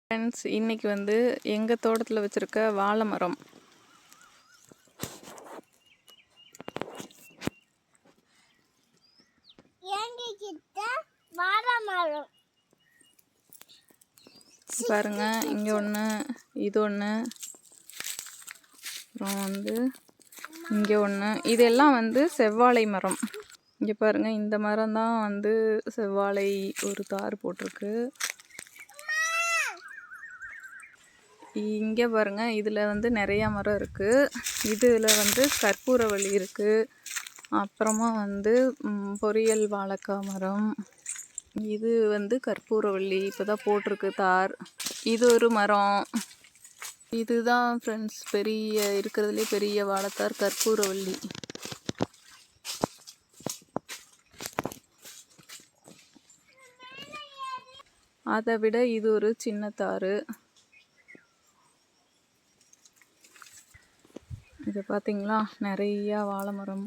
Friends, இன்னைக்கு வந்து எங்கள் தோட்டத்தில் வச்சுருக்க வாழை மரம். பாருங்க, இங்கே ஒன்று, இது ஒன்று, அப்புறம் வந்து இங்கே ஒன்று. இதெல்லாம் வந்து செவ்வாழை மரம். இங்கே பாருங்க, இந்த மரம் தான் வந்து செவ்வாழை ஒரு தார் போட்டிருக்கு. இங்கே பாருங்க, இதில் வந்து நிறையா மரம் இருக்குது. இதில் வந்து கற்பூரவள்ளி இருக்குது. அப்புறமா வந்து பொரியல் வாழைக்காய் மரம். இது வந்து கற்பூரவள்ளி இப்போ தான் போட்டிருக்கு தார். இது ஒரு மரம். இதுதான் ஃப்ரெண்ட்ஸ் இருக்கிறதுலே பெரிய வாழைத்தார் கற்பூரவள்ளி. அதை விட இது ஒரு சின்ன தார். இது பார்த்தீங்களா, நிறையா வாழை மரம்.